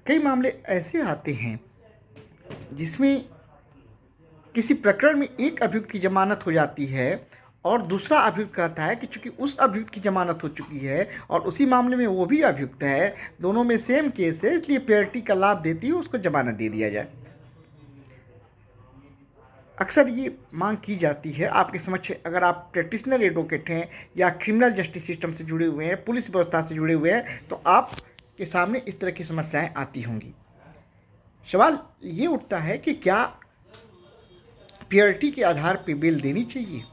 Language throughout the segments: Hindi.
कई मामले ऐसे आते हैं जिसमें किसी प्रकरण में एक अभियुक्त की जमानत हो जाती है और दूसरा अभियुक्त कहता है कि चूंकि उस अभियुक्त की जमानत हो चुकी है और उसी मामले में वो भी अभियुक्त है, दोनों में सेम केस है, इसलिए पेनल्टी का लाभ देती हुए उसको जमानत दे दिया जाए। अक्सर ये मांग की जाती है आपके समक्ष। अगर आप प्रैक्टिशनर एडवोकेट हैं या क्रिमिनल जस्टिस सिस्टम से जुड़े हुए हैं, पुलिस व्यवस्था से जुड़े हुए हैं, तो आपके सामने इस तरह की समस्याएं आती होंगी। सवाल ये उठता है कि क्या पेनल्टी के आधार पर बेल देनी चाहिए?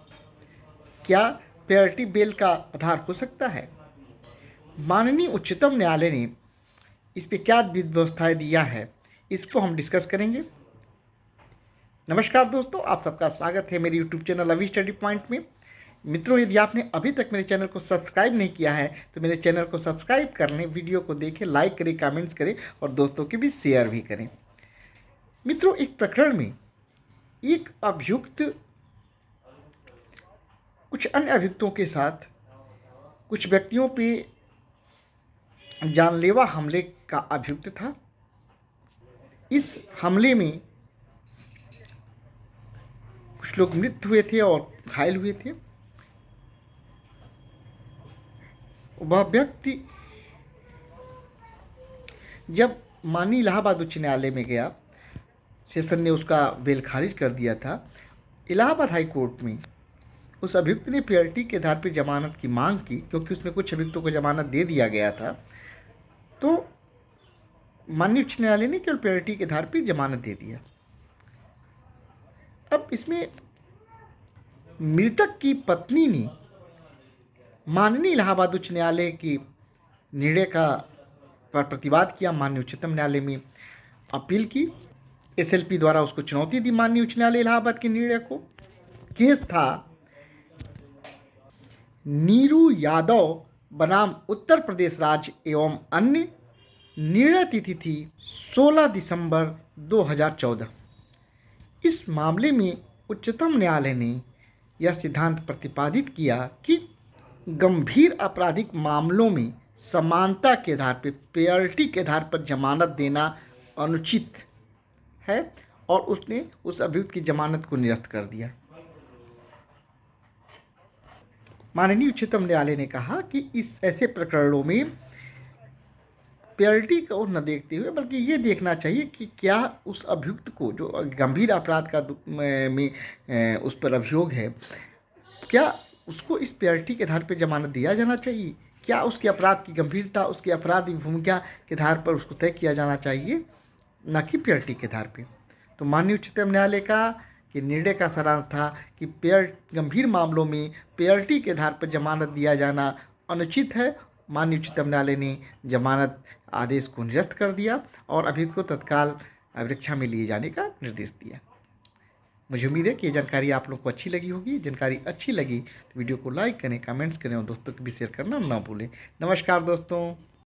क्या पेनल्टी बेल का आधार हो सकता है? माननीय उच्चतम न्यायालय ने इस पर क्या विधि व्यवस्थाएं दिया है, इसको हम डिस्कस करेंगे। नमस्कार दोस्तों, आप सबका स्वागत है मेरे YouTube चैनल अभी स्टडी पॉइंट में। मित्रों, यदि आपने अभी तक मेरे चैनल को सब्सक्राइब नहीं किया है तो मेरे चैनल को सब्सक्राइब कर लें, वीडियो को देखें, लाइक करें, कमेंट्स करें और दोस्तों के भी शेयर भी करें। मित्रों, एक प्रकरण में एक अभियुक्त कुछ अन्य अभियुक्तों के साथ कुछ व्यक्तियों पे जानलेवा हमले का अभियुक्त था। इस हमले में कुछ लोग मृत हुए थे और घायल हुए थे। वह व्यक्ति जब माननीय इलाहाबाद उच्च न्यायालय में गया, सेशन ने उसका बेल खारिज कर दिया था। इलाहाबाद हाई कोर्ट में उस अभियुक्त ने पेनल्टी के आधार पर जमानत की मांग की, क्योंकि उसमें कुछ अभियुक्तों को जमानत दे दिया गया था। तो माननीय उच्च न्यायालय ने केवल पेनल्टी के आधार पर जमानत दे दिया। अब इसमें मृतक की पत्नी ने माननीय इलाहाबाद उच्च न्यायालय के निर्णय का पर प्रतिवाद किया, माननीय उच्चतम न्यायालय में अपील की। SLP द्वारा उसको चुनौती दी माननीय उच्च न्यायालय इलाहाबाद के निर्णय को। केस था नीरू यादव बनाम उत्तर प्रदेश राज्य एवं अन्य। निर्णय तिथि थी 16 दिसंबर 2014। इस मामले में उच्चतम न्यायालय ने यह सिद्धांत प्रतिपादित किया कि गंभीर आपराधिक मामलों में समानता के आधार पर पेनल्टी के आधार पर जमानत देना अनुचित है और उसने उस अभियुक्त की जमानत को निरस्त कर दिया। माननीय उच्चतम न्यायालय ने कहा कि इस ऐसे प्रकरणों में पेनल्टी को न देखते हुए बल्कि ये देखना चाहिए कि क्या उस अभियुक्त को, जो गंभीर अपराध का में उस पर अभियोग है, क्या उसको इस पेनल्टी के आधार पर जमानत दिया जाना चाहिए? क्या उसके अपराध की गंभीरता, उसके अपराध की भूमिका के आधार पर उसको तय किया जाना चाहिए, न कि पेनल्टी के आधार पर? तो माननीय उच्चतम न्यायालय का कि निर्णय का सारांश था कि गंभीर मामलों में पेनल्टी के आधार पर जमानत दिया जाना अनुचित है। माननीय उच्चतम न्यायालय ने जमानत आदेश को निरस्त कर दिया और अभियुक्त को तत्काल अभिरक्षा में लिए जाने का निर्देश दिया। मुझे उम्मीद है कि ये जानकारी आप लोग को अच्छी लगी होगी। जानकारी अच्छी लगी तो वीडियो को लाइक करें, कमेंट्स करें और दोस्तों को भी शेयर करना ना भूलें। नमस्कार दोस्तों।